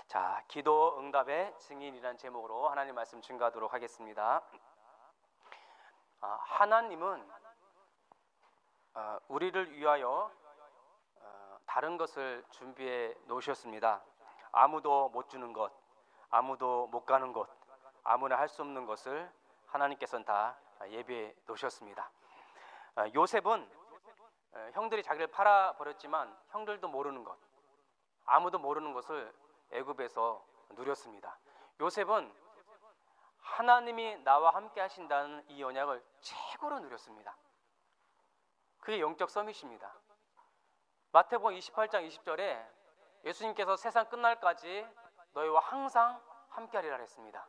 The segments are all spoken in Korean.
자, 기도 응답의 증인이라는 제목으로 하나님 말씀 증거하도록 하겠습니다. 하나님은 우리를 위하여 다른 것을 준비해 놓으셨습니다. 아무도 못 주는 것, 아무도 못 가는 것, 아무나 할 수 없는 것을 하나님께서는 다 예비해 놓으셨습니다. 요셉은 형들이 자기를 팔아버렸지만 형들도 모르는 것, 아무도 모르는 것을 애굽에서 누렸습니다. 요셉은 하나님이 나와 함께 하신다는 이 언약을 최고로 누렸습니다. 그게 영적 서밋입니다. 마태복음 28장 20절에 예수님께서 세상 끝날까지 너희와 항상 함께하리라 했습니다.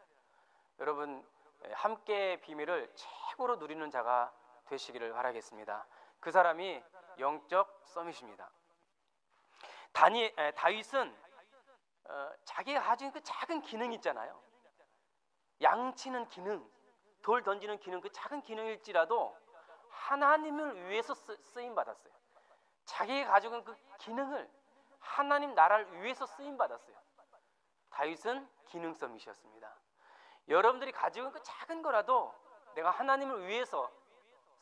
여러분, 함께의 비밀을 최고로 누리는 자가 되시기를 바라겠습니다. 그 사람이 영적 서밋입니다. 다윗은 자기가 가진 그 작은 기능 있잖아요. 양치는 기능, 돌 던지는 기능, 그 작은 기능일지라도 하나님을 위해서 쓰임 받았어요. 자기가 가지고 있는 그 기능을 하나님 나라를 위해서 쓰임 받았어요. 다윗은 기능 서밋이었습니다. 여러분들이 가지고 있는 그 작은 거라도 내가 하나님을 위해서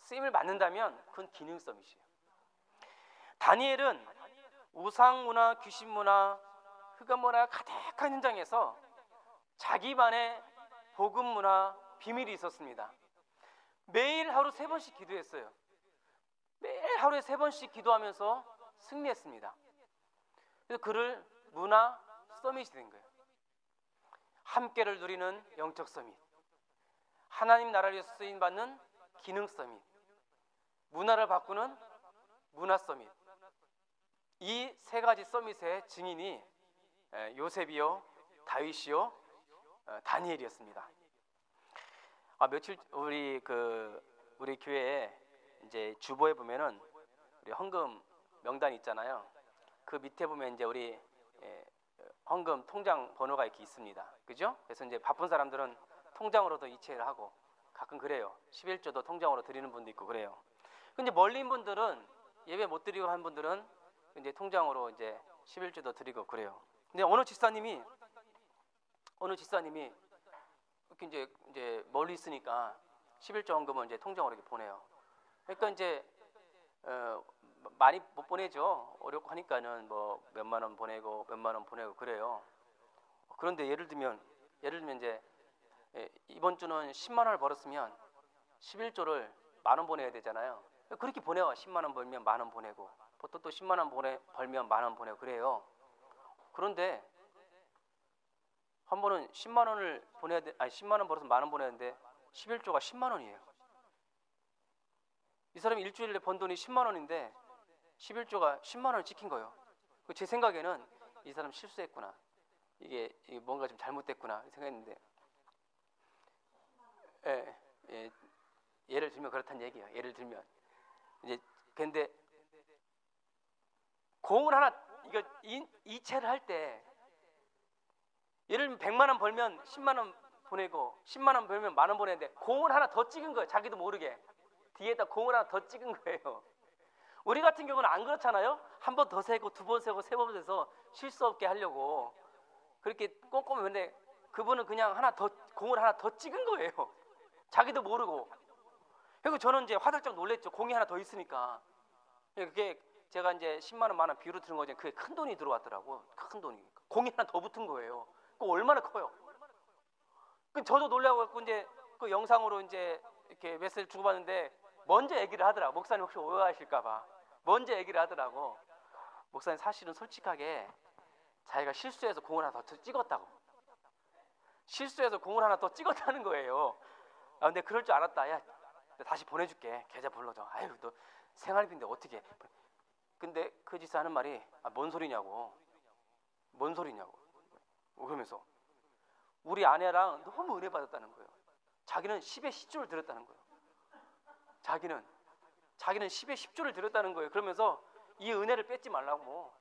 쓰임을 받는다면 그건 기능 서밋이에요. 다니엘은 우상문화, 귀신문화, 흑암문화가 가득한 현장에서 자기만의 복음문화, 비밀이 있었습니다. 매일 하루 3번씩 기도했어요. 매일 하루에 3번씩 기도하면서 승리했습니다. 그래서 그를 문화 서밋이 된 거예요. 함께를 누리는 영적 서밋, 하나님 나라를 위해서 쓰임받는 기능 서밋, 문화를 바꾸는 문화 서밋. 이 세 가지 서밋의 증인이 요셉이요, 다윗이요, 다니엘이었습니다. 며칠 우리 교회에 이제 주보에 보면은 우리 헌금 명단이 있잖아요. 그 밑에 보면 이제 우리 헌금 통장 번호가 이렇게 있습니다. 그죠? 그래서 이제 바쁜 사람들은 통장으로도 이체를 하고 가끔 그래요. 11조도 통장으로 드리는 분도 있고 그래요. 근데 멀린 분들은 예배 못 드리고 한 분들은 이제 통장으로 이제 11조도 드리고 그래요. 근데 어느 집사님이 이렇게 이제 멀리 있으니까 11조 헌금을 이제 통장으로 이렇게 보내요. 그러니까 이제 많이 못 보내죠. 어렵고 하니까는 뭐 몇만 원 보내고 몇만 원 보내고 그래요. 그런데 예를 들면 이제 이번 주는 10만 원을 벌었으면 11조를 10,000원 보내야 되잖아요. 그렇게 보내요. 10만 원 벌면 10,000원 보내고 보통 또 10만 원 벌면 10,000원 보내고 그래요. 그런데 한 번은 10만 원을 10만 원 벌어서 10,000원 보내는데 11조가 10만 원이에요. 이 사람이 일주일에 번 돈이 10만 원인데 11조가 10만 원을 찍힌 거예요. 제 생각에는 이 사람 실수했구나. 이게 뭔가 좀 잘못됐구나 생각했는데, 예를 들면 그렇다는 얘기예요. 예를 들면 이제 근데 공을 하나 이체를 할 때 예를 들면 100만 원 벌면 10만 원 보내고 10만 원 벌면 10,000원 보내는데 공을 하나 더 찍은 거예요. 자기도 모르게 뒤에다 공을 하나 더 찍은 거예요. 우리 같은 경우는 안 그렇잖아요. 한 번 더 세고 두 번 세고 세 번 세서 실수 없게 하려고 그렇게 꼼꼼히 했는데 그분은 그냥 공을 하나 더 찍은 거예요. 자기도 모르고. 그리고 저는 이제 화들짝 놀랬죠. 공이 하나 더 있으니까. 그게 제가 이제 10만 원, 10,000원 비유로 드는 거죠. 그게 큰 돈이 들어왔더라고. 큰 돈이. 공이 하나 더 붙은 거예요. 그거 얼마나 커요. 저도 놀라고 이제 그 영상으로 이제 이렇게 메시지를 주고받는데 먼저 얘기를 하더라고. 목사님 혹시 오해하실까봐 먼저 얘기를 하더라고. 목사님 사실은 솔직하게 자기가 실수해서 공을 하나 더 찍었다고. 실수해서 공을 하나 더 찍었다는 거예요. 근데 그럴 줄 알았다. 야, 다시 보내줄게. 계좌 불러줘. 아유, 너 생활비인데 어떻게. 근데 그 집사 하는 말이 뭔 소리냐고. 그러면서 우리 아내랑 너무 은혜 받았다는 거예요. 자기는 10에 10조를 드렸다는 거예요. 자기는 10에 10조를 드렸다는 거예요. 그러면서 이 은혜를 뺏지 말라고.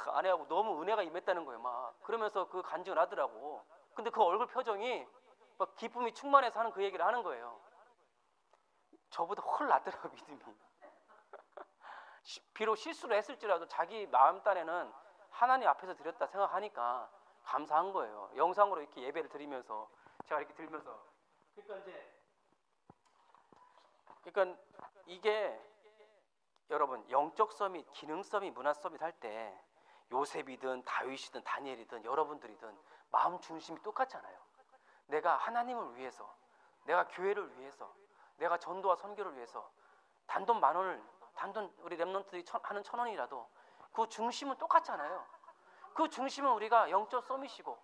아내하고 너무 은혜가 임했다는 거예요. 막 그러면서 그 간증을 하더라고. 근데 그 얼굴 표정이 막 기쁨이 충만해서 하는 그 얘기를 하는 거예요. 저보다 훨 낫더라고 믿음이. 비록 실수를 했을지라도 자기 마음 딴에는 하나님 앞에서 드렸다 생각하니까 감사한 거예요. 영상으로 이렇게 예배를 드리면서 제가 이렇게 들면서 그러니까 이게 여러분 영적 서밋, 기능 서밋, 문화 서밋 할 때 요셉이든 다윗이든 다니엘이든 여러분들이든 마음 중심이 똑같잖아요. 내가 하나님을 위해서, 내가 교회를 위해서, 내가 전도와 선교를 위해서 단돈 10,000원을, 단돈 우리 랩런트들이 하는 1,000원이라도 그 중심은 똑같잖아요. 그 중심은 우리가 영적 서밋이고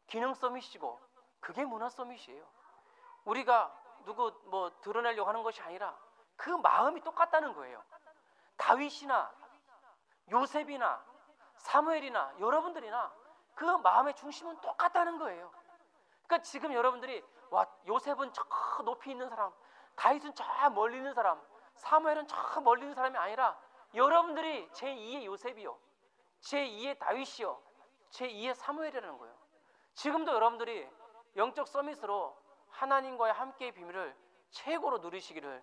기능 서밋이고 그게 문화 서밋이에요. 우리가 누구 뭐 드러내려고 하는 것이 아니라 그 마음이 똑같다는 거예요. 다윗이나 요셉이나 사무엘이나 여러분들이나 그 마음의 중심은 똑같다는 거예요. 그러니까 지금 여러분들이 와, 요셉은 저 높이 있는 사람, 다윗은 저 멀리 있는 사람, 사무엘은 저 멀리 있는 사람이 아니라 여러분들이 제2의 요셉이요, 제2의 다윗이요, 제2의 사무엘이라는 거예요. 지금도 여러분들이 영적 서밋으로 하나님과의 함께의 비밀을 최고로 누리시기를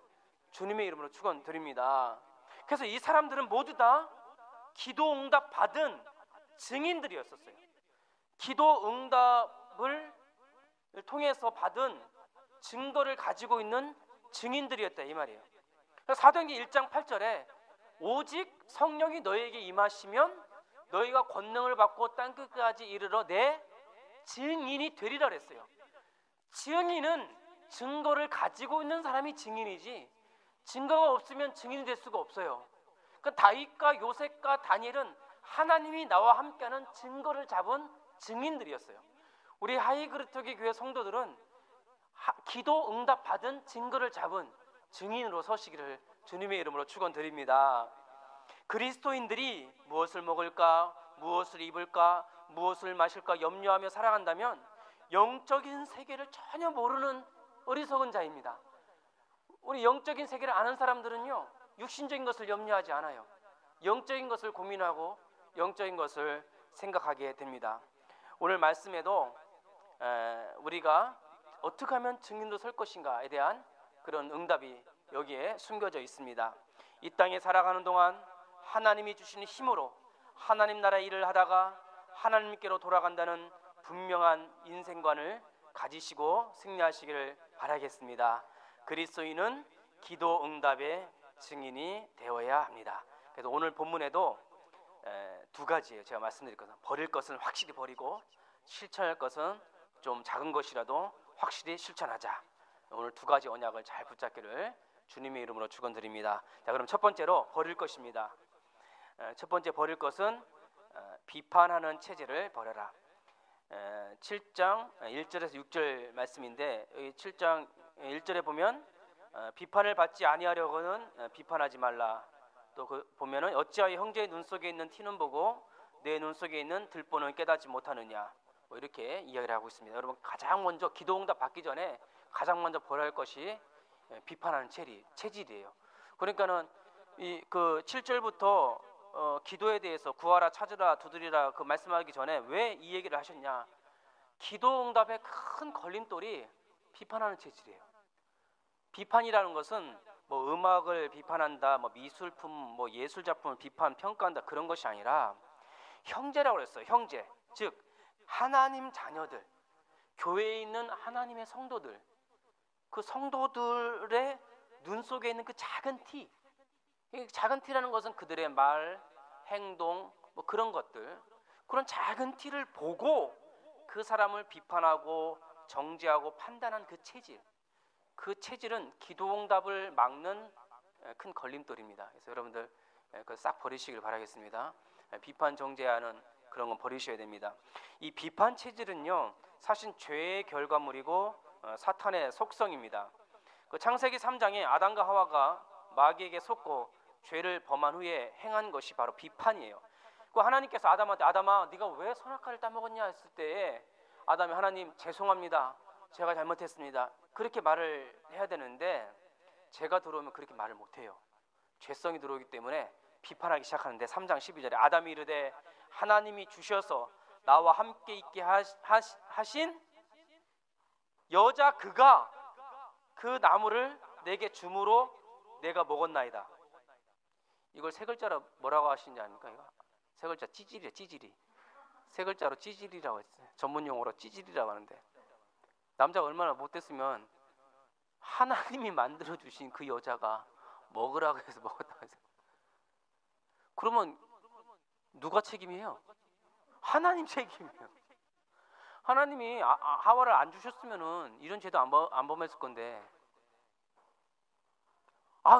주님의 이름으로 축원드립니다. 그래서 이 사람들은 모두 다 기도 응답 받은 증인들이었었어요. 기도 응답을 통해서 받은 증거를 가지고 있는 증인들이었다 이 말이에요. 사도행전 1장 8절에 오직 성령이 너희에게 임하시면 너희가 권능을 받고 땅끝까지 이르러 내 증인이 되리라 그랬어요. 증인은 증거를 가지고 있는 사람이 증인이지 증거가 없으면 증인이 될 수가 없어요. 그러니까 다윗과 요셉과 다니엘은 하나님이 나와 함께하는 증거를 잡은 증인들이었어요. 우리 하이그루터기 교회 성도들은 기도 응답 받은 증거를 잡은 증인으로 서시기를 주님의 이름으로 축원드립니다. 그리스도인들이 무엇을 먹을까, 무엇을 입을까, 무엇을 마실까 염려하며 살아간다면 영적인 세계를 전혀 모르는 어리석은 자입니다. 우리 영적인 세계를 아는 사람들은요, 육신적인 것을 염려하지 않아요. 영적인 것을 고민하고 영적인 것을 생각하게 됩니다. 오늘 말씀에도 우리가 어떻게 하면 증인으로 설 것인가에 대한 그런 응답이 여기에 숨겨져 있습니다. 이 땅에 살아가는 동안 하나님이 주시는 힘으로 하나님 나라의 일을 하다가 하나님께로 돌아간다는 분명한 인생관을 가지시고 승리하시기를 바라겠습니다. 그리스도인은 기도 응답의 증인이 되어야 합니다. 그래서 오늘 본문에도 두 가지예요. 제가 말씀드릴 것은 버릴 것은 확실히 버리고 실천할 것은 좀 작은 것이라도 확실히 실천하자. 오늘 두 가지 언약을 잘 붙잡기를 주님의 이름으로 축원드립니다. 자, 그럼 첫 번째로 버릴 것입니다. 첫 번째 버릴 것은 비판하는 체질을 버려라. 7장 1절에서 6절 말씀인데 여기 7장 1절에 보면 비판을 받지 아니하려고는 비판하지 말라. 또 보면은 어찌하여 형제의 눈 속에 있는 티는 보고 내 눈 속에 있는 들보는 깨닫지 못하느냐. 뭐 이렇게 이야기를 하고 있습니다. 여러분 가장 먼저 기도 응답 받기 전에 가장 먼저 버려야 할 것이 비판하는 체질이에요. 그러니까는 그 7절부터 기도에 대해서 구하라, 찾으라, 두드리라 그 말씀하기 전에 왜 이 얘기를 하셨냐? 기도 응답의 큰 걸림돌이 비판하는 체질이에요. 비판이라는 것은 뭐 음악을 비판한다, 뭐 미술품, 뭐 예술 작품을 비판, 평가한다 그런 것이 아니라 형제라고 그랬어요. 형제, 즉 하나님 자녀들, 교회에 있는 하나님의 성도들, 그 성도들의 눈 속에 있는 그 작은 티, 이 작은 티라는 것은 그들의 말, 행동, 뭐 그런 것들, 그런 작은 티를 보고 그 사람을 비판하고 정죄하고 판단한 그 체질, 그 체질은 기도응답을 막는 큰 걸림돌입니다. 그래서 여러분들 그거 싹 버리시길 바라겠습니다. 비판 정죄하는 그런 건 버리셔야 됩니다. 이 비판 체질은요, 사실 죄의 결과물이고 사탄의 속성입니다. 그 창세기 3장에 아담과 하와가 마귀에게 속고 죄를 범한 후에 행한 것이 바로 비판이에요. 그 하나님께서 아담한테 아담아 네가 왜 선악과를 따먹었냐 했을 때 아담이 하나님 죄송합니다. 제가 잘못했습니다. 그렇게 말을 해야 되는데 죄가 들어오면 그렇게 말을 못해요. 죄성이 들어오기 때문에 비판하기 시작하는데 3장 12절에 아담이 이르되 하나님이 주셔서 나와 함께 있게 하신 여자 그가 그 나무를 내게 주므로 내가 먹었나이다. 이걸 세 글자로 뭐라고 하시는지 아닙니까? 이거 세 글자 찌질이야, 찌질이. 세 글자로 찌질이라고 했어요. 전문 용어로 찌질이라고 하는데, 남자가 얼마나 못됐으면 하나님이 만들어 주신 그 여자가 먹으라고 해서 먹었다고 해서. 그러면 누가 책임이에요? 하나님 책임이에요. 하나님이 하와를 안 주셨으면은 이런 죄도 안 범했을 건데,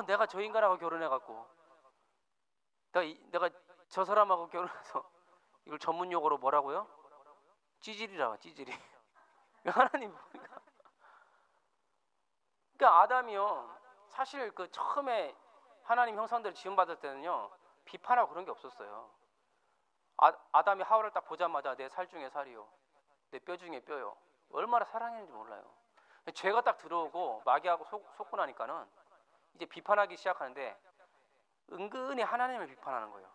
내가 저 인간하고 결혼해갖고 내가 저 사람하고 결혼해서 이걸 전문 용어로 뭐라고요? 찌질이라고, 찌질이. 하나님 보니까. 그러니까 아담이요, 사실 그 처음에 하나님 형상대로 지음받을 때는요, 비판하고 그런 게 없었어요. 아담이 하와를 딱 보자마자 내 살 중에 살이요, 내 뼈 중에 뼈요, 얼마나 사랑했는지 몰라요. 죄가 딱 들어오고 마귀하고 속고 나니까는 이제 비판하기 시작하는데, 은근히 하나님을 비판하는 거예요.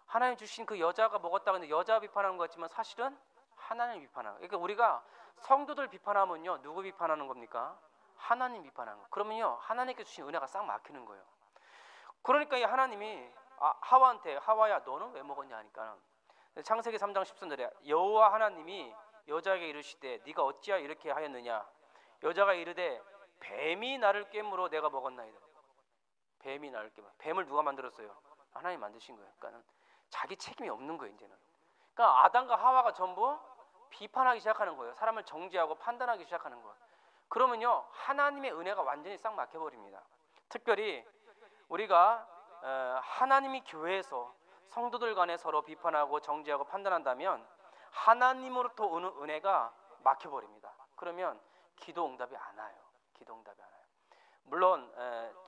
하나님 주신 그 여자가 먹었다고 했는데 여자 비판하는 것 같지만 사실은 하나님을 비판하는 거예요. 그러니까 우리가 성도들 비판하면요, 누구 비판하는 겁니까? 하나님 비판하는 거예요. 그러면요, 하나님께 주신 은혜가 싹 막히는 거예요. 그러니까 이 하나님이 하와한테, 하와야 너는 왜 먹었냐 하니까, 창세기 3장 13절에 여호와 하나님이 여자에게 이르시되 네가 어찌하여 이렇게 하였느냐. 여자가 이르되 뱀이 나를 깨물어 내가 먹었나이다. 뱀이 나를 깨물어. 뱀을 누가 만들었어요? 하나님 만드신 거예요. 그러니까 자기 책임이 없는 거예요, 이제는. 그러니까 아담과 하와가 전부 비판하기 시작하는 거예요. 사람을 정죄하고 판단하기 시작하는 거예요. 그러면요, 하나님의 은혜가 완전히 싹 막혀버립니다. 특별히 우리가 하나님이 교회에서 성도들 간에 서로 비판하고 정죄하고 판단한다면 하나님으로부터 오는 은혜가 막혀버립니다. 그러면 기도 응답이 안 와요. 기도 응답이 안 와요. 물론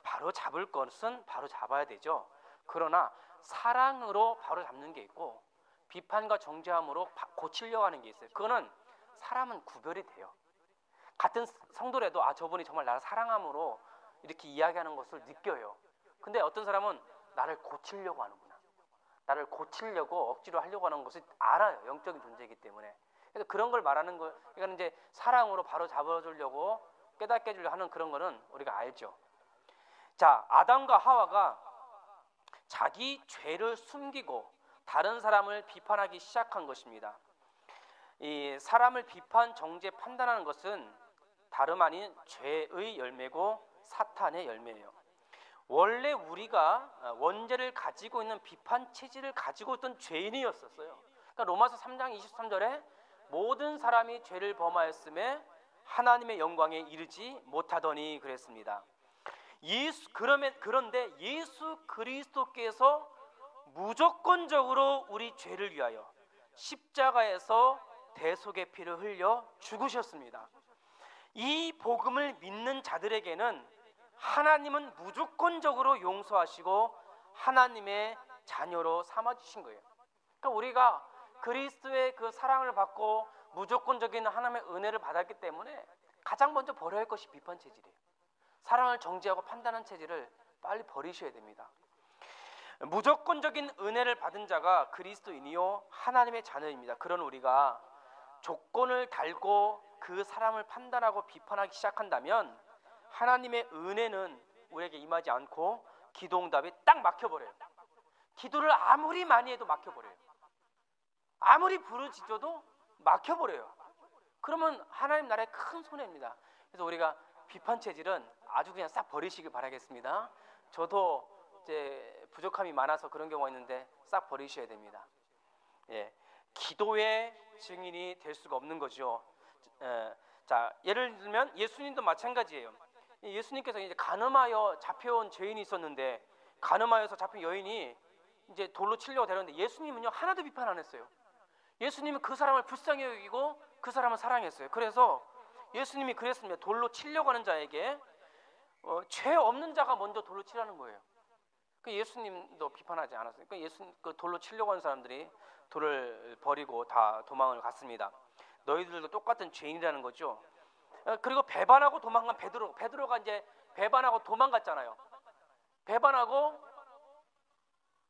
바로 잡을 것은 바로 잡아야 되죠. 그러나 사랑으로 바로 잡는 게 있고 비판과 정죄함으로 고치려고 하는 게 있어요. 그거는 사람은 구별이 돼요. 같은 성도라도 저분이 정말 나를 사랑함으로 이렇게 이야기하는 것을 느껴요. 근데 어떤 사람은 나를 고치려고 하는구나, 나를 고치려고 억지로 하려고 하는 것을 알아요. 영적인 존재이기 때문에. 그래서 그런 걸 말하는 거, 그러니까 이제 사랑으로 바로 잡아주려고 깨닫게 해주려고 하는 그런 거는 우리가 알죠. 자, 아담과 하와가 자기 죄를 숨기고 다른 사람을 비판하기 시작한 것입니다. 이 사람을 비판, 정죄, 판단하는 것은 다름 아닌 죄의 열매고 사탄의 열매예요. 원래 우리가 원죄를 가지고 있는 비판 체질을 가지고 있던 죄인이었었어요. 그러니까 로마서 3장 23절에 모든 사람이 죄를 범하였음에 하나님의 영광에 이르지 못하더니 그랬습니다. 그런데 예수 그리스도께서 무조건적으로 우리 죄를 위하여 십자가에서 대속의 피를 흘려 죽으셨습니다. 이 복음을 믿는 자들에게는 하나님은 무조건적으로 용서하시고 하나님의 자녀로 삼아주신 거예요. 그러니까 우리가 그리스도의 그 사랑을 받고 무조건적인 하나님의 은혜를 받았기 때문에 가장 먼저 버려야 할 것이 비판 체질이에요. 사랑을 정죄하고 판단하는 체질을 빨리 버리셔야 됩니다. 무조건적인 은혜를 받은 자가 그리스도인이요 하나님의 자녀입니다. 그런 우리가 조건을 달고 그 사람을 판단하고 비판하기 시작한다면 하나님의 은혜는 우리에게 임하지 않고 기도응답이 딱 막혀버려요. 기도를 아무리 많이 해도 막혀버려요. 아무리 부르짖어도 막혀버려요. 그러면 하나님 나라의 큰 손해입니다. 그래서 우리가 비판 체질은 아주 그냥 싹 버리시길 바라겠습니다. 저도 이제 부족함이 많아서 그런 경우가 있는데 싹 버리셔야 됩니다. 예, 기도의 증인이 될 수가 없는 거죠. 자, 예를 들면 예수님도 마찬가지예요. 예수님께서 이제 간음하여 잡혀온 죄인이 있었는데, 간음하여서 잡힌 여인이 이제 돌로 치려고 데렸는데 예수님은요 하나도 비판 안 했어요. 예수님은 그 사람을 불쌍히 여기고 그 사람을 사랑했어요. 그래서 예수님이 그랬습니다. 돌로 치려고 하는 자에게 죄 없는 자가 먼저 돌로 치라는 거예요. 그 예수님도 비판하지 않았어요. 그 그 돌로 치려고 하는 사람들이 돌을 버리고 다 도망을 갔습니다. 너희들도 똑같은 죄인이라는 거죠. 그리고 배반하고 도망간 베드로가 이제 배반하고 도망갔잖아요. 배반하고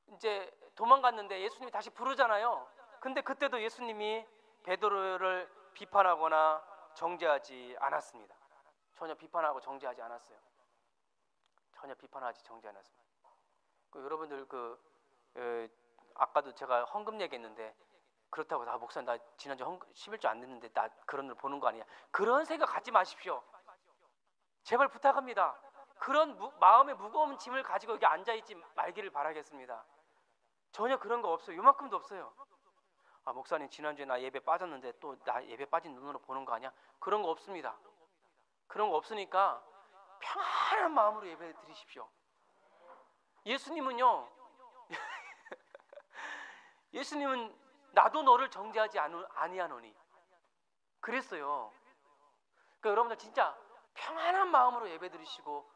이제 도망갔는데 예수님이 다시 부르잖아요. 근데 그때도 예수님이 베드로를 비판하거나 정죄하지 않았습니다. 전혀 비판하고 정죄하지 않았어요. 전혀 비판하지 정죄하지 않았습니다. 여러분들 아까도 제가 헌금 얘기했는데 그렇다고 나 목사님 나 지난주 11조 안 냈는데 나 그런 걸 보는 거 아니야. 그런 생각 갖지 마십시오. 제발 부탁합니다. 그런 마음의 무거운 짐을 가지고 여기 앉아있지 말기를 바라겠습니다. 전혀 그런 거 없어요. 요만큼도 없어요. 아 목사님 지난주에 나 예배 빠졌는데 또 나 예배 빠진 눈으로 보는 거 아니야? 그런 거 없습니다. 그런 거 없으니까 평안한 마음으로 예배 드리십시오. 예수님은요 예수님은 나도 너를 정죄하지 아니하노니 그랬어요. 그러니까 여러분들 진짜 평안한 마음으로 예배 드리시고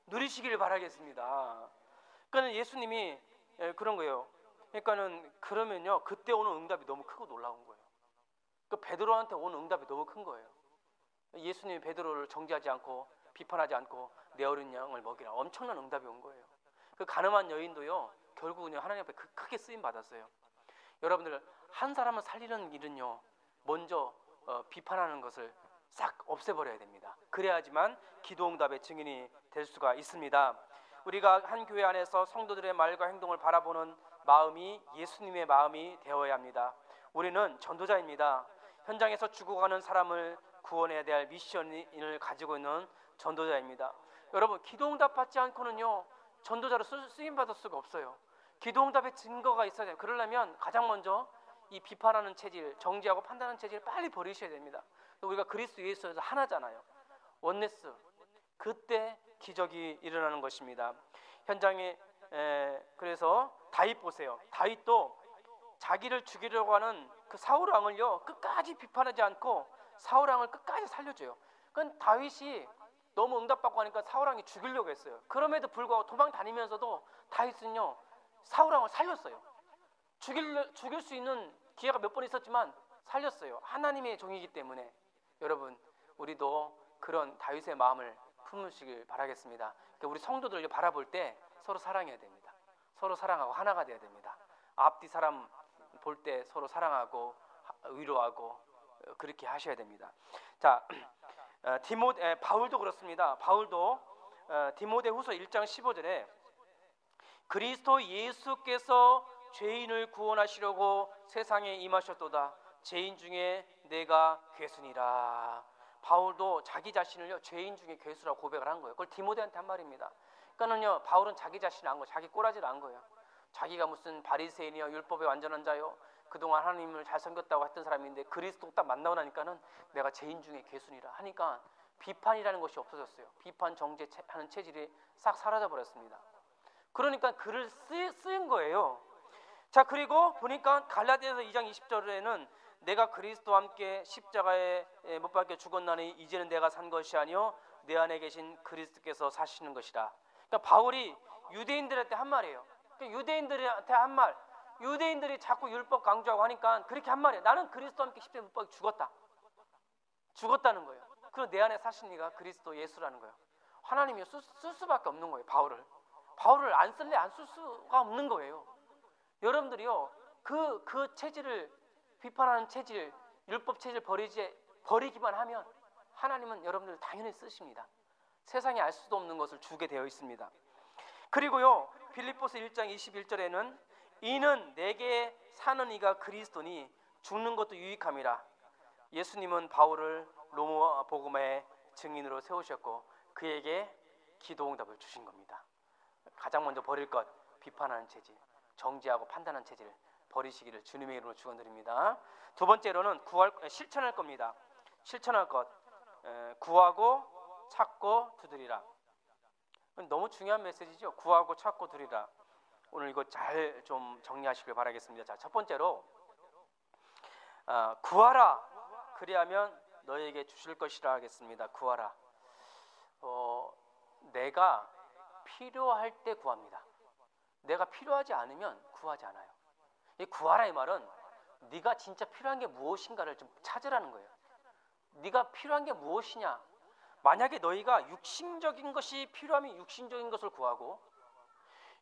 누리시길 바라겠습니다. 그러니까 예수님이 그런 거예요. 그러니까는 그러면요 그때 오는 응답이 너무 크고 놀라운 거예요. 그 베드로한테 오는 응답이 너무 큰 거예요. 예수님이 베드로를 정죄하지 않고 비판하지 않고 내 어린 양을 먹이라 엄청난 응답이 온 거예요. 그 가늠한 여인도요 결국은 하나님 앞에 크게 쓰임 받았어요. 여러분들 한 사람을 살리는 일은요 먼저 비판하는 것을 싹 없애버려야 됩니다. 그래야지만 기도응답의 증인이 될 수가 있습니다. 우리가 한 교회 안에서 성도들의 말과 행동을 바라보는 마음이 예수님의 마음이 되어야 합니다. 우리는 전도자입니다. 현장에서 죽어가는 사람을 구원해야 될 미션을 가지고 있는 전도자입니다. 여러분 기도응답 받지 않고는요 전도자로 쓰임받을 수가 없어요. 기도응답의 증거가 있어야 돼요. 그러려면 가장 먼저 이 비판하는 체질, 정죄하고 판단하는 체질을 빨리 버리셔야 됩니다. 우리가 그리스도 예수에서 하나잖아요. 원네스. 그때 기적이 일어나는 것입니다. 현장에 그래서 다윗 보세요. 다윗도 자기를 죽이려고 하는 그 사울 왕을요 끝까지 비판하지 않고 사울 왕을 끝까지 살려줘요. 그건 다윗이 너무 응답받고 하니까 사울 왕이 죽이려고 했어요. 그럼에도 불구하고 도망 다니면서도 다윗은요 사울 왕을 살렸어요. 죽일 수 있는 기회가 몇 번 있었지만 살렸어요. 하나님의 종이기 때문에. 여러분 우리도 그런 다윗의 마음을 품으시길 바라겠습니다. 그러니까 우리 성도들 바라볼 때 서로 사랑해야 됩니다. 서로 사랑하고 하나가 돼야 됩니다. 앞뒤 사람 볼 때 서로 사랑하고 위로하고 그렇게 하셔야 됩니다. 자, 바울도 그렇습니다. 바울도 디모데후서 1장 15절에 그리스도 예수께서 죄인을 구원하시려고 세상에 임하셨도다. 죄인 중에 내가 괴순이라. 바울도 자기 자신을요 죄인 중에 괴수라고 고백을 한 거예요. 그걸 디모데한테 한 말입니다. 그러니까는요 바울은 자기 자신을 안 거예요. 자기 꼬라지를 안 거예요. 자기가 무슨 바리새인이요 율법의 완전한 자요 그동안 하나님을 잘 섬겼다고 했던 사람인데 그리스도 딱 만나고 나니까는 내가 죄인 중에 괴순이라 하니까 비판이라는 것이 없어졌어요. 비판 정죄하는 체질이 싹 사라져 버렸습니다. 그러니까 글을 쓰인 거예요. 자 그리고 보니까 갈라디아서 2장 20절에는 내가 그리스도와 함께 십자가에 못 박혀 죽었나니 이제는 내가 산 것이 아니요 내 안에 계신 그리스도께서 사시는 것이라. 그러니까 바울이 유대인들한테 한 말이에요. 그러니까 유대인들한테 한 말. 유대인들이 자꾸 율법 강조하고 하니까 그렇게 한 말이에요. 나는 그리스도와 함께 십자가에 못 박혀 죽었다. 죽었다는 거예요. 그리고 내 안에 사신 이가 그리스도 예수라는 거예요. 하나님이 쓸 수밖에 없는 거예요. 바울을 안 쓸래 안 쓸 수가 없는 거예요. 여러분들이요 그 체질을 비판하는 체질, 율법 체질 버리기만 하면 하나님은 여러분들을 당연히 쓰십니다. 세상에 알 수도 없는 것을 주게 되어 있습니다. 그리고요 빌립보서 1장 21절에는 이는 내게 사는 이가 그리스도니 죽는 것도 유익함이라. 예수님은 바울을 로마 복음의 증인으로 세우셨고 그에게 기도응답을 주신 겁니다. 가장 먼저 버릴 것 비판하는 체질, 정죄하고 판단하는 체질 버리시기를 주님의 이름으로 축원드립니다. 두 번째로는 실천할 겁니다. 실천할 것 구하고 찾고 두드리라. 너무 중요한 메시지죠. 구하고 찾고 두드리라. 오늘 이거 잘 좀 정리하시길 바라겠습니다. 자, 첫 번째로 구하라. 그리하면 너에게 주실 것이라 하겠습니다. 구하라. 내가 필요할 때 구합니다. 내가 필요하지 않으면 구하지 않아요. 이 구하라 이 말은 네가 진짜 필요한 게 무엇인가를 좀 찾으라는 거예요. 네가 필요한 게 무엇이냐. 만약에 너희가 육신적인 것이 필요하면 육신적인 것을 구하고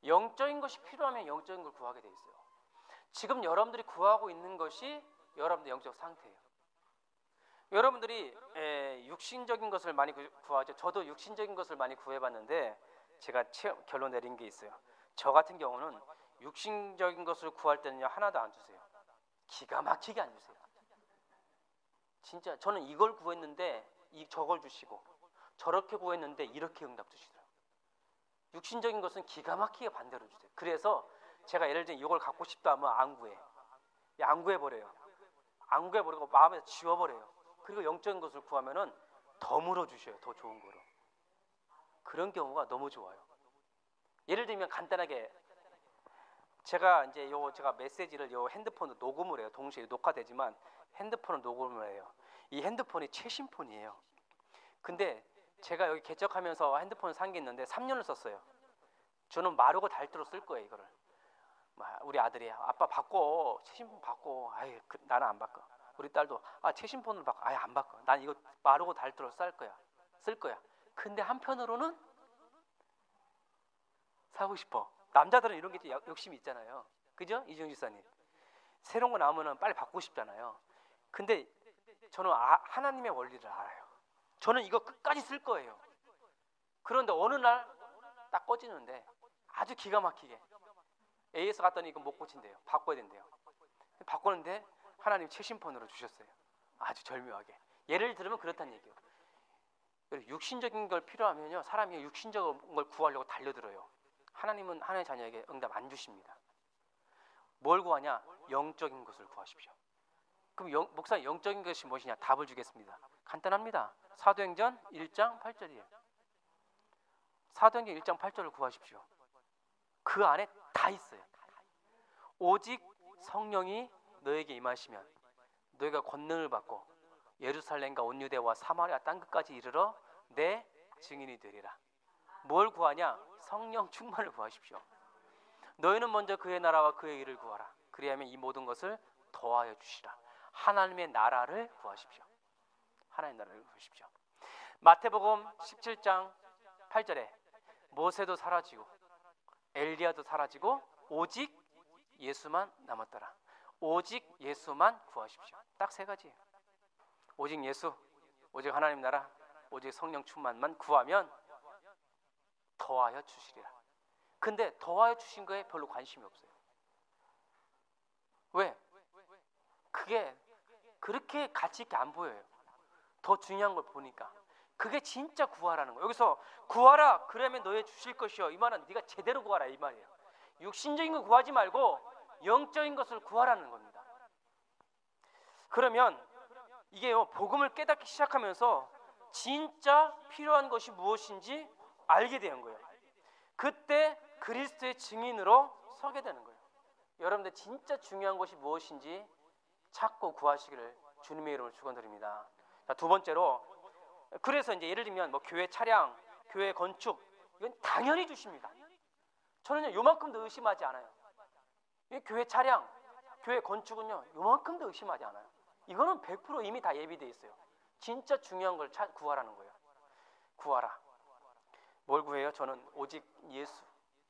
영적인 것이 필요하면 영적인 걸 구하게 돼 있어요. 지금 여러분들이 구하고 있는 것이 여러분들의 영적 상태예요. 여러분들이 육신적인 것을 많이 구하죠. 저도 육신적인 것을 많이 구해봤는데 제가 결론 내린 게 있어요. 저 같은 경우는 육신적인 것을 구할 때는요 하나도 안 주세요. 기가 막히게 안 주세요. 진짜 저는 이걸 구했는데 저걸 주시고, 저렇게 구했는데 이렇게 응답 주시더라고요. 육신적인 것은 기가 막히게 반대로 주세요. 그래서 제가 예를 들면 이걸 갖고 싶다 하면 안 구해. 안 구해버려요. 안 구해버리고 마음에서 지워버려요. 그리고 영적인 것을 구하면은 더 물어주셔요. 더 좋은 거로. 그런 경우가 너무 좋아요. 예를 들면 간단하게 제가 이제 제가 메시지를 핸드폰으로 녹음을 해요. 동시에 녹화되지만 핸드폰으로 녹음을 해요. 이 핸드폰이 최신폰이에요. 근데 제가 여기 개척하면서 핸드폰을 산 게 있는데 3년을 썼어요. 저는 마르고 닳도록 쓸 거예요. 이거를. 우리 아들이 아빠 바꿔, 최신폰 바꿔. 아이 나는 안 바꿔. 우리 딸도 최신폰으로 바꿔. 아예 안 바꿔. 난 이거 마르고 닳도록 쓸 거야. 근데 한편으로는 사고 싶어. 남자들은 이런 게 욕심이 있잖아요. 그죠? 이정 지사님. 새로운 거 나오면 빨리 바꾸고 싶잖아요. 근데 저는 하나님의 원리를 알아요. 저는 이거 끝까지 쓸 거예요. 그런데 어느 날 딱 꺼지는데 아주 기가 막히게 AS 갔더니 이거 못 고친대요. 바꿔야 된대요. 바꾸는데 하나님 최신폰으로 주셨어요. 아주 절묘하게. 예를 들면 그렇다는 얘기예요. 육신적인 걸 필요하면요 사람이 육신적인 걸 구하려고 달려들어요. 하나님은 하나님의 자녀에게 응답 안 주십니다. 뭘 구하냐? 영적인 것을 구하십시오. 그럼 목사님 영적인 것이 무엇이냐? 답을 주겠습니다. 간단합니다. 사도행전 1장 8절이에요. 사도행전 1장 8절을 구하십시오. 그 안에 다 있어요. 오직 성령이 너에게 임하시면 너희가 권능을 받고 예루살렘과 온 유대와 사마리아 땅끝까지 이르러 내 증인이 되리라. 뭘 구하냐? 성령 충만을 구하십시오. 너희는 먼저 그의 나라와 그의 일을 구하라. 그리하면 이 모든 것을 더하여 주시라. 하나님의 나라를 구하십시오. 하나님의 나라를 구하십시오. 마태복음 17장 8절에 모세도 사라지고 엘리야도 사라지고 오직 예수만 남았더라. 오직 예수만 구하십시오. 딱 세 가지예요. 오직 예수, 오직 하나님 나라, 오직 성령 충만만 구하면 더하여 주시리라. 근데 더하여 주신 거에 별로 관심이 없어요. 왜? 그게 그렇게 가치 있게 안 보여요. 더 중요한 걸 보니까. 그게 진짜 구하라는 거예요. 여기서 구하라 그러면 너희 주실 것이요. 이 말은 네가 제대로 구하라 이 말이에요. 육신적인 거 구하지 말고 영적인 것을 구하라는 겁니다. 그러면 이게요 복음을 깨닫기 시작하면서 진짜 필요한 것이 무엇인지 알게 되는 거예요. 그때 그리스도의 증인으로 서게 되는 거예요. 여러분들 진짜 중요한 것이 무엇인지 찾고 구하시기를 주님의 이름으로 축원드립니다. 자, 두 번째로 그래서 이제 예를 들면 뭐 교회 차량, 교회 건축 이건 당연히 주십니다. 저는요 요만큼도 의심하지 않아요. 이 교회 차량, 교회 건축은요 요만큼도 의심하지 않아요. 이거는 100% 이미 다 예비되어 있어요. 진짜 중요한 걸 구하라는 거예요. 구하라. 뭘 구해요? 저는 오직 예수,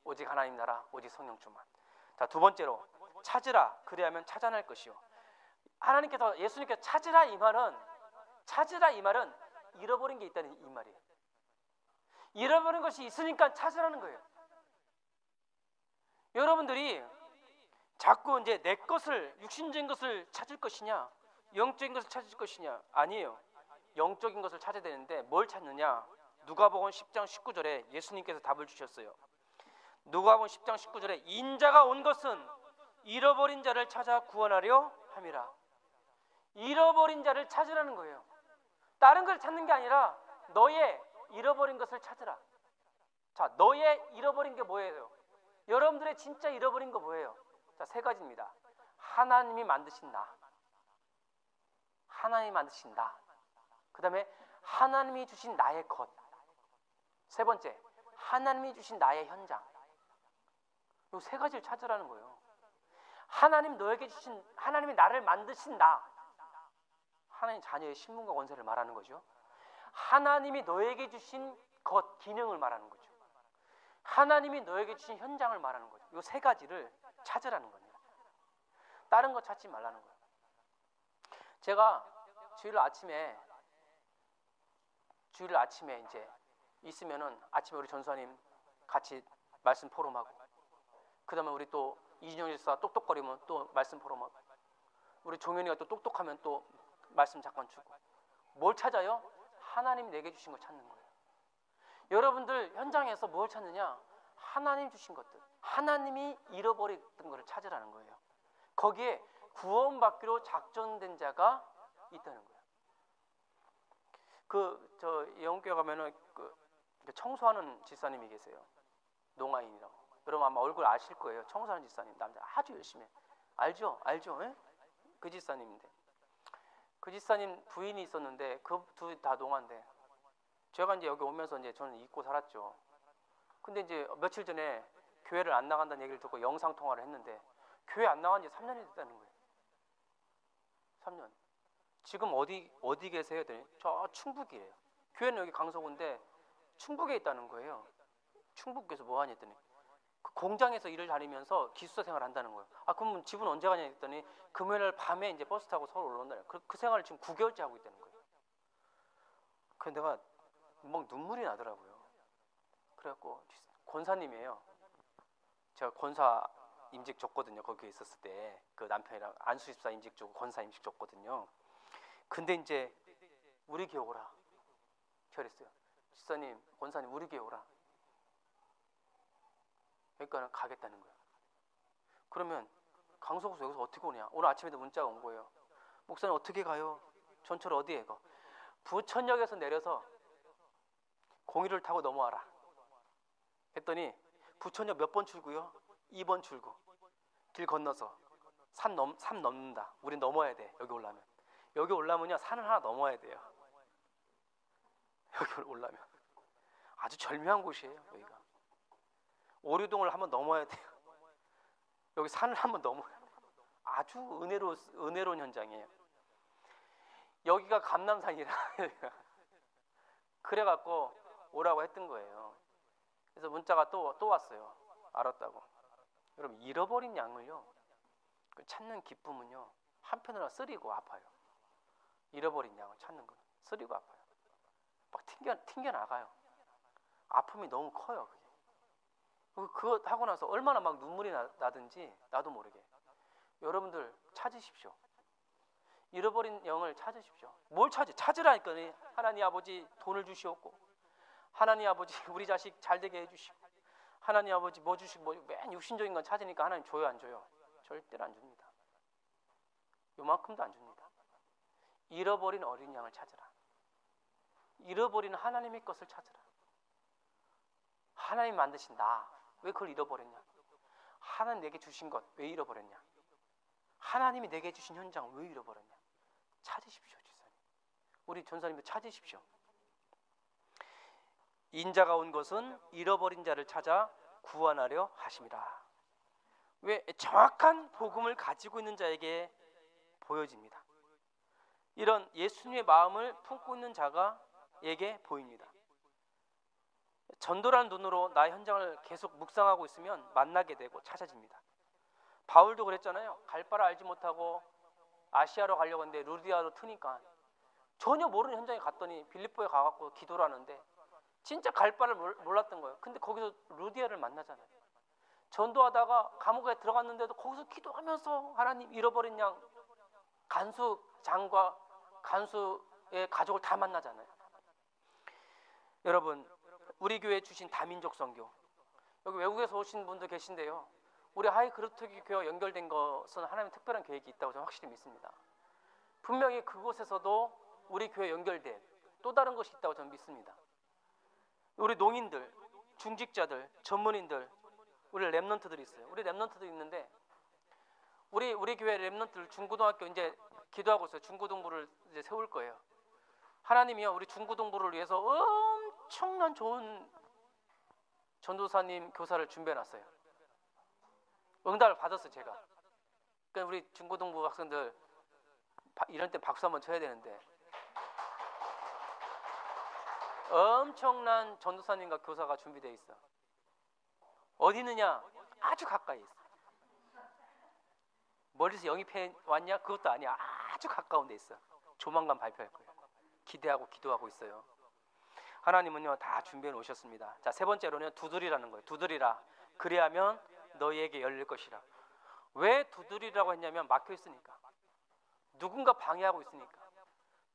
오직 하나님 나라, 오직 성령 충만. 자, 두 번째로 찾으라 그리하면 찾아낼 것이요. 하나님께서 예수님께서 찾으라 이 말은 잃어버린 게 있다는 이 말이에요. 잃어버린 것이 있으니까 찾으라는 거예요. 여러분들이 자꾸 이제 내 것을 육신적인 것을 찾을 것이냐 영적인 것을 찾을 것이냐 아니에요. 영적인 것을 찾아야 되는데 뭘 찾느냐. 누가복음 10장 19절에 예수님께서 답을 주셨어요. 누가복음 10장 19절에 인자가 온 것은 잃어버린 자를 찾아 구원하려 함이라. 잃어버린 자를 찾으라는 거예요. 다른 걸 찾는 게 아니라 너의 잃어버린 것을 찾으라. 자, 너의 잃어버린 게 뭐예요? 여러분들의 진짜 잃어버린 거 뭐예요? 자, 세 가지입니다. 하나님이 만드신 나, 하나님이 만드신 나, 그 다음에 하나님이 주신 나의 것, 세 번째 하나님이 주신 나의 현장. 이 세 가지를 찾으라는 거예요. 하나님 너에게 주신, 하나님이 나를 만드신 나, 하나님 자녀의 신분과 권세를 말하는 거죠. 하나님이 너에게 주신 것, 기능을 말하는 거죠. 하나님이 너에게 주신 현장을 말하는 거죠. 이 세 가지를 찾으라는 겁니다. 다른 거 찾지 말라는 거예요. 제가 주일 아침에 이제 있으면은 아침에 우리 전수사님 같이 말씀 포럼하고 그다음에 우리 또 이준영 집사 똑똑거리면 또 말씀 보러 막, 우리 종현이가 또 똑똑하면 또 말씀 잠깐 주고. 뭘 찾아요? 하나님이 내게 주신 걸 찾는 거예요. 여러분들 현장에서 뭘 찾느냐? 하나님 주신 것들, 하나님이 잃어버렸던 것을 찾으라는 거예요. 거기에 구원받기로 작정된 자가 있다는 거예요. 저 영국교회 가면은 청소하는 집사님이 계세요. 농아인이라고. 여러분 아마 얼굴 아실 거예요. 청소하는 집사님, 남자 아주 열심히 해. 알죠? 예? 그 집사님인데, 그 집사님 부인이 있었는데 그 둘 다 농아인데, 제가 이제 여기 오면서 이제 저는 잊고 살았죠. 근데 이제 며칠 전에 교회를 안 나간다는 얘기를 듣고 영상 통화를 했는데, 교회 안 나간 지 3년이 됐다는 거예요. 3년. 지금 어디 계세요? 했더니 저 충북이에요. 교회는 여기 강서구인데 충북에 있다는 거예요. 충북에서 뭐 하냐 했더니 그 공장에서 일을 다니면서 기숙사 생활을 한다는 거예요. 아, 그럼 집은 언제 가냐 했더니 금요일 밤에 이제 버스 타고 서울 올라온다는 거예요. 그 생활을 지금 9개월째 하고 있다는 거예요. 그래서 내가 막 눈물이 나더라고요. 그래갖고 권사님이에요. 제가 권사 임직 줬거든요. 거기에 있었을 때 그 남편이랑 안수집사 임직 주고 권사 임직 줬거든요. 근데 이제 우리 교회 오라 그랬어요. 집사님, 권사님 우리 교회 오라. 그러니까 가겠다는 거예요. 그러면 강서구에서 여기서 어떻게 오냐? 오늘 아침에도 문자가 온 거예요. 목사님 어떻게 가요? 전철 어디에 가? 부천역에서 내려서 공일을 타고 넘어와라. 했더니 부천역 몇 번 출구요? 2번 출구. 길 건너서 산 넘는다. 우린 넘어야 돼. 여기 올라면요 산을 하나 넘어야 돼요. 여기 올라면 아주 절묘한 곳이에요. 여기가 오류동을 한번 넘어야 돼요. 여기 산을 한번 넘어야 돼요. 아주 은혜로운 현장이에요. 여기가 감남산이라 그래갖고 오라고 했던 거예요. 그래서 문자가 또 왔어요. 알았다고. 여러분, 잃어버린 양을요, 그 찾는 기쁨은요 한편으로 쓰리고 아파요. 잃어버린 양을 찾는 건 쓰리고 아파요. 막 튕겨 나가요. 아픔이 너무 커요. 그거 하고 나서 얼마나 막 눈물이 나든지 나도 모르게. 여러분들 찾으십시오. 잃어버린 영을 찾으십시오. 뭘 찾으라니까. 하나님 아버지 돈을 주시옵고, 하나님 아버지 우리 자식 잘 되게 해주시고, 하나님 아버지 뭐 주시고, 맨 육신적인 건 찾으니까 하나님 줘요 안 줘요? 절대로 안 줍니다. 요만큼도 안 줍니다. 잃어버린 어린 양을 찾으라. 잃어버린 하나님의 것을 찾으라. 하나님 만드신 나 왜 그걸 잃어버렸냐? 하나님 내게 주신 것 왜 잃어버렸냐? 하나님이 내게 주신 현장 왜 잃어버렸냐? 찾으십시오. 집사님, 우리 전사님도 찾으십시오. 인자가 온 것은 잃어버린 자를 찾아 구원하려 하심이라. 왜? 정확한 복음을 가지고 있는 자에게 보여집니다. 이런 예수님의 마음을 품고 있는 자가에게 보입니다. 전도라는 눈으로 나의 현장을 계속 묵상하고 있으면 만나게 되고 찾아집니다. 바울도 그랬잖아요. 갈 바를 알지 못하고 아시아로 가려고 했는데 루디아로 트니까 전혀 모르는 현장에 갔더니 빌립보에 가갖고 기도를 하는데 진짜 갈 바를 몰랐던 거예요. 근데 거기서 루디아를 만나잖아요. 전도하다가 감옥에 들어갔는데도 거기서 기도하면서 하나님 잃어버린 양 간수장과 간수의 가족을 다 만나잖아요. 여러분, 우리 교회 주신 다민족 선교, 여기 외국에서 오신 분들 계신데요, 우리 하이그루트기 교회와 연결된 것은 하나님의 특별한 계획이 있다고 저는 확실히 믿습니다. 분명히 그곳에서도 우리 교회 연결된 또 다른 것이 있다고 저는 믿습니다. 우리 농인들, 중직자들, 전문인들, 우리 랩런트들이 있어요. 우리 랩런트들이 있는데 우리 교회 랩런트들 중고등학교 이제 기도하고 있어요. 중고등부를 이제 세울 거예요. 하나님이요, 우리 중고등부를 위해서 엄청난 좋은 전도사님 교사를 준비해놨어요. 응답을 받았어요. 제가. 그러니까 우리 중고등부 학생들 이런 때 박수 한번 쳐야 되는데, 엄청난 전도사님과 교사가 준비되어 있어. 어디 있느냐? 아주 가까이 있어. 멀리서 영입해 왔냐? 그것도 아니야. 아주 가까운 데 있어. 조만간 발표할 거예요. 기대하고 기도하고 있어요. 하나님은요 다 준비해 놓으셨습니다. 자, 세 번째로는 두드리라는 거예요. 두드리라. 그리하면 너희에게 열릴 것이라. 왜 두드리라고 했냐면 막혀 있으니까. 누군가 방해하고 있으니까.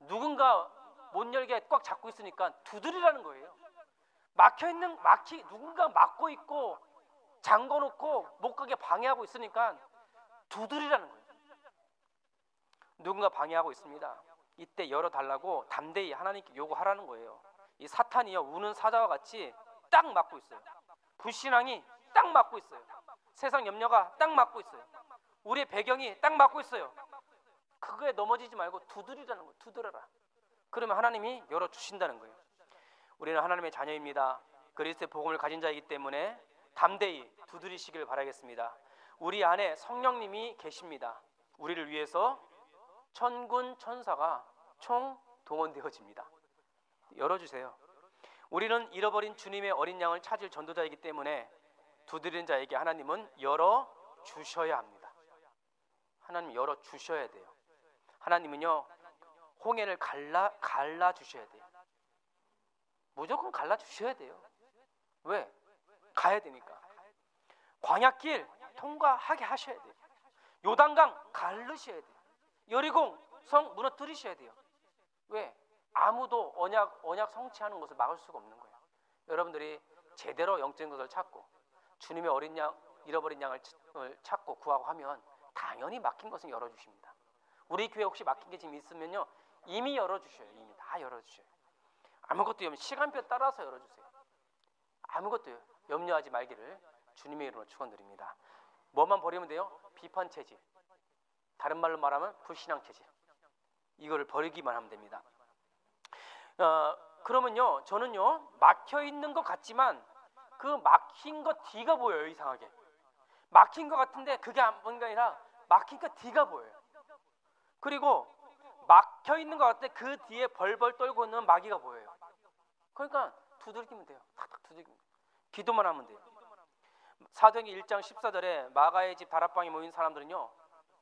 누군가 못 열게 꽉 잡고 있으니까 두드리라는 거예요. 누군가 막고 있고 잠궈 놓고 못 가게 방해하고 있으니까 두드리라는 거예요. 누군가 방해하고 있습니다. 이때 열어달라고 담대히 하나님께 요구하라는 거예요. 이 사탄이요, 우는 사자와 같이 딱 막고 있어요. 불신앙이 딱 막고 있어요. 세상 염려가 딱 막고 있어요. 우리의 배경이 딱 막고 있어요. 그거에 넘어지지 말고 두드리라는 거예요. 두드려라. 그러면 하나님이 열어주신다는 거예요. 우리는 하나님의 자녀입니다. 그리스도의 복음을 가진 자이기 때문에 담대히 두드리시길 바라겠습니다. 우리 안에 성령님이 계십니다. 우리를 위해서 천군 천사가 총 동원되어집니다. 열어주세요. 우리는 잃어버린 주님의 어린 양을 찾을 전도자이기 때문에 두드리는 자에게 하나님은 열어주셔야 합니다. 하나님 열어주셔야 돼요. 하나님은요, 홍해를 갈라주셔야 돼요. 무조건 갈라주셔야 돼요. 왜? 가야 되니까. 광야길 통과하게 하셔야 돼요. 요단강 가르셔야 돼요. 여리고 성 무너뜨리셔야 돼요. 왜? 아무도 언약 성취하는 것을 막을 수가 없는 거예요. 여러분들이 제대로 영적인 것을 찾고 주님의 어린 양, 잃어버린 양을 찾고 구하고 하면 당연히 막힌 것은 열어주십니다. 우리 교회 혹시 막힌 게 지금 있으면요, 이미 열어주셔요. 이미 다 열어주셔요. 아무것도 시간표 따라서 열어주세요. 아무것도 염려하지 말기를 주님의 이름으로 축원드립니다. 뭐만 버리면 돼요? 비판 체질. 다른 말로 말하면 불신앙 체질. 이거를 버리기만 하면 됩니다. 그러면요, 저는요, 막혀 있는 것 같지만 그 막힌 것 뒤가 보여요. 이상하게 막힌 것 같은데 그게 뭔가 아니라 막힌 것 뒤가 보여요. 그리고 막혀 있는 것 같은데 그 뒤에 벌벌 떨고 있는 마귀가 보여요. 그러니까 두들기면 돼요. 탁탁 두들기면. 기도만 하면 돼요. 사도행전 1장 14절에 마가의 집 다락방에 모인 사람들은요,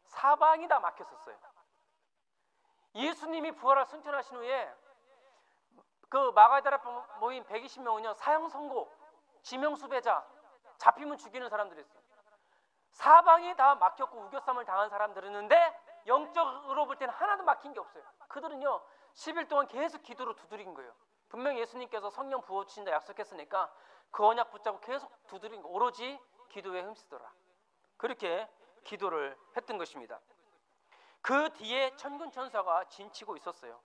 사방이 다 막혔었어요. 예수님이 부활을 승천하신 후에 그 마가의 다락방 모인 120명은요 사형 선고, 지명수배자, 잡히면 죽이는 사람들이었어요. 사방이 다 막혔고 우겨쌈을 당한 사람들이었는데 영적으로 볼 때는 하나도 막힌 게 없어요. 그들은요 10일 동안 계속 기도로 두드린 거예요. 분명히 예수님께서 성령 부어주신다 약속했으니까 그 언약 붙잡고 계속 두드린 거, 오로지 기도에 힘쓰더라. 그렇게 기도를 했던 것입니다. 그 뒤에 천군 천사가 진치고 있었어요.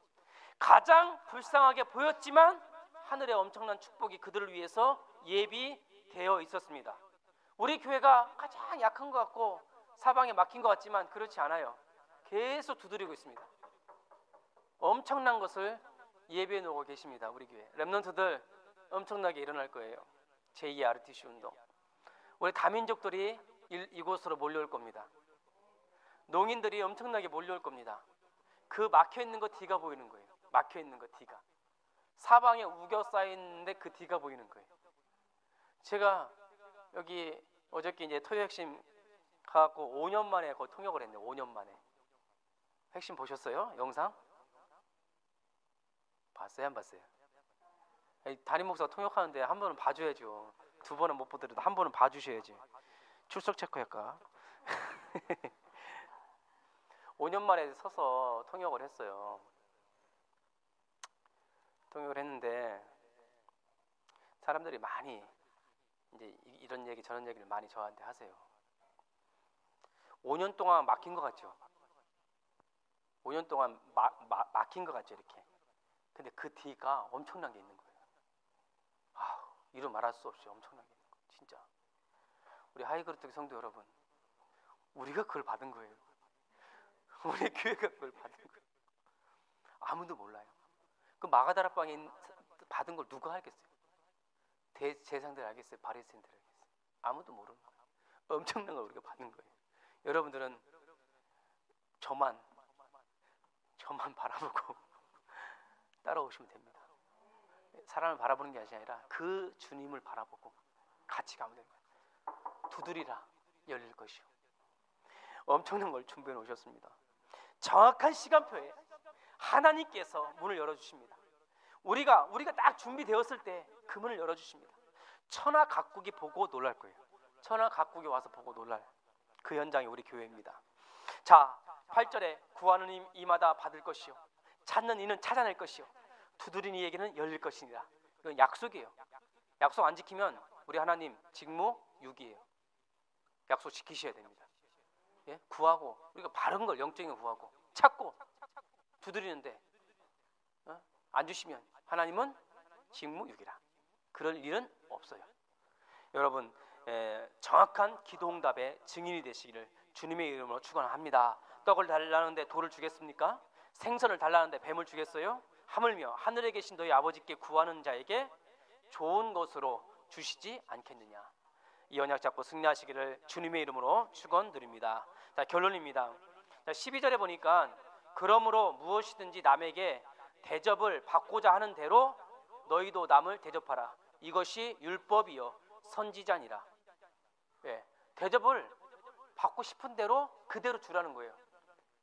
가장 불쌍하게 보였지만 하늘의 엄청난 축복이 그들을 위해서 예비되어 있었습니다. 우리 교회가 가장 약한 것 같고 사방에 막힌 것 같지만 그렇지 않아요. 계속 두드리고 있습니다. 엄청난 것을 예비해 놓고 계십니다. 우리 교회 렘넌트들 엄청나게 일어날 거예요. 제2의 RTC 운동. 우리 다민족들이 이곳으로 몰려올 겁니다. 농인들이 엄청나게 몰려올 겁니다. 그 막혀있는 거 뒤가 보이는 거예요. 막혀있는 거 뒤가. 사방에 우겨 쌓이는데 그 뒤가 보이는 거예요. 제가 여기 어저께 이제 토요 핵심 가갖고 5년 만에 거의 통역을 했네요. 5년 만에. 핵심 보셨어요? 영상? 봤어요? 안 봤어요? 담임 목사 통역하는데 한 번은 봐줘야죠. 두 번은 못 보더라도 한 번은 봐주셔야지. 출석 체크할까? 5년 만에 서서 통역을 했어요. 통역을 했는데 사람들이 많이 이제 이런 얘기 저런 얘기를 많이 저한테 하세요. 5년 동안 막힌 것 같죠? 5년 동안 막힌 것 같죠, 이렇게. 근데 그 뒤가 엄청난 게 있는 거예요. 이루 말할 수 없이 엄청난 게 있는 거예요. 진짜. 우리 하이그루트 성도 여러분, 우리가 그걸 받은 거예요. 우리 교회가 그걸 받은 거예요. 아무도 몰라요. 그 마가다락방에 받은 걸 누가 알겠어요? 대제사장들 알겠어요? 바리새인들 알겠어요? 아무도 모르는 거예요. 엄청난 걸 우리가 받은 거예요. 여러분들은 저만 바라보고 따라오시면 됩니다. 사람을 바라보는 게 아니라 그 주님을 바라보고 같이 가면 됩니다. 두드리라 열릴 것이요. 엄청난 걸 준비해 놓으셨습니다. 정확한 시간표에 하나님께서 문을 열어주십니다. 우리가 딱 준비되었을 때 그 문을 열어주십니다. 천하 각국이 보고 놀랄 거예요. 천하 각국에 와서 보고 놀랄 그 현장이 우리 교회입니다. 자, 8절에 구하는 이마다 받을 것이요 찾는 이는 찾아낼 것이요 두드리는 이에게는 열릴 것이니라. 이건 약속이에요. 약속 안 지키면 우리 하나님 직무유기예요. 약속 지키셔야 됩니다. 예? 구하고 우리가 바른 걸 영적인 걸 구하고 찾고 두드리는데 안 주시면 하나님은 직무유기라. 그럴 일은 없어요. 여러분, 정확한 기도응답의 증인이 되시기를 주님의 이름으로 축원합니다. 떡을 달라는데 돌을 주겠습니까? 생선을 달라는데 뱀을 주겠어요? 하물며 하늘에 계신 너희 아버지께 구하는 자에게 좋은 것으로 주시지 않겠느냐. 이 언약 잡고 승리하시기를 주님의 이름으로 축원드립니다. 자, 결론입니다. 자, 12절에 보니까 그러므로 무엇이든지 남에게 대접을 받고자 하는 대로 너희도 남을 대접하라. 이것이 율법이요 선지자니라. 예, 대접을 받고 싶은 대로 그대로 주라는 거예요.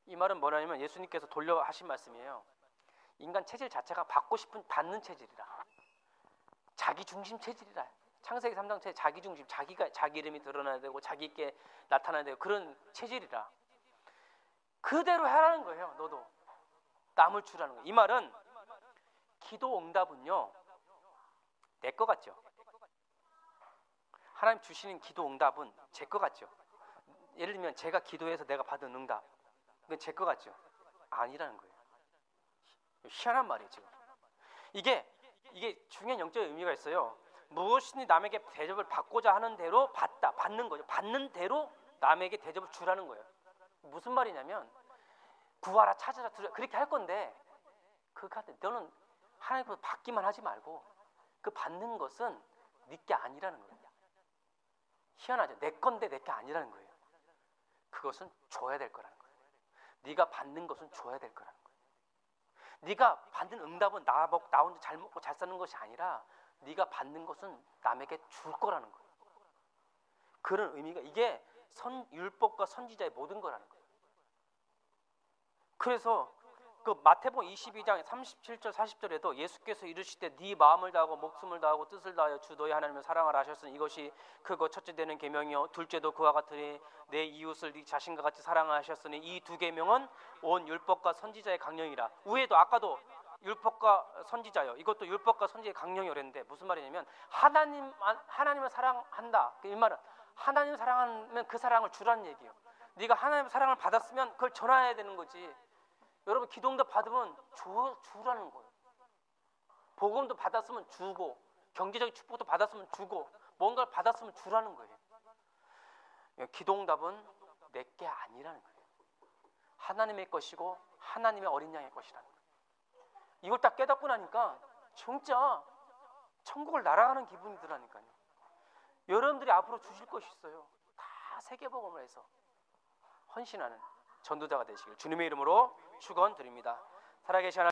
이 말은 뭐냐면 예수님께서 돌려 하신 말씀이에요. 인간 체질 자체가 받고 싶은 받는 체질이라. 자기 중심 체질이라. 창세기 3장 체질 자기 중심, 자기가 자기 이름이 드러나야 되고 자기 있게 나타나야 되고 그런 체질이라. 그대로 하라는 거예요. 너도 남을 주라는 거예요. 이 말은 기도 응답은요 내 거 같죠? 하나님 주시는 기도 응답은 제 거 같죠? 예를 들면 제가 기도해서 내가 받은 응답 그건 제 거 같죠? 아니라는 거예요. 희한한 말이에요. 지금 이게 중요한 영적인 의미가 있어요. 무엇이든지 남에게 대접을 받고자 하는 대로 받는 거죠. 받는 대로 남에게 대접을 주라는 거예요. 무슨 말이냐면 구하라 찾아라 그렇게 할 건데 너는 하나님께서 받기만 하지 말고 그 받는 것은 네 게 아니라는 거예요. 희한하죠. 내 건데 내 게 아니라는 거예요. 그것은 줘야 될 거라는 거예요. 네가 받는 것은 줘야 될 거라는 거예요. 네가 받는 응답은 나 혼자 잘 먹고 잘 사는 것이 아니라 네가 받는 것은 남에게 줄 거라는 거예요. 그런 의미가 이게 율법과 선지자의 모든 거라는 거예요. 그래서 그 마태복음 22장 37절 40절에도 예수께서 이르시되 네 마음을 다하고 목숨을 다하고 뜻을 다하여 주 너희 하나님을 사랑하라 하셨으니 이것이 크고 첫째 되는 계명이요 둘째도 그와 같으니 내 이웃을 네 자신과 같이 사랑하셨으니 이 두 계명은 온 율법과 선지자의 강령이라. 위에도 아까도 율법과 선지자요. 이것도 율법과 선지자의 강령이라 했는데 무슨 말이냐면 하나님을 사랑한다. 이 말은 하나님을 사랑하면 그 사랑을 주라는 얘기예요. 네가 하나님의 사랑을 받았으면 그걸 전해야 되는 거지. 여러분 기도응답 받으면 주라는 거예요. 복음도 받았으면 주고 경제적인 축복도 받았으면 주고 뭔가를 받았으면 주라는 거예요. 기도응답은 내 게 아니라는 거예요. 하나님의 것이고 하나님의 어린 양의 것이라는 거예요. 이걸 딱 깨닫고 나니까 진짜 천국을 날아가는 기분이 드라니까요. 여러분들이 앞으로 주실 것이 있어요. 다 세계복음을 해서 헌신하는 전도자가 되시길 주님의 이름으로 축원드립니다. 살아계신 하나님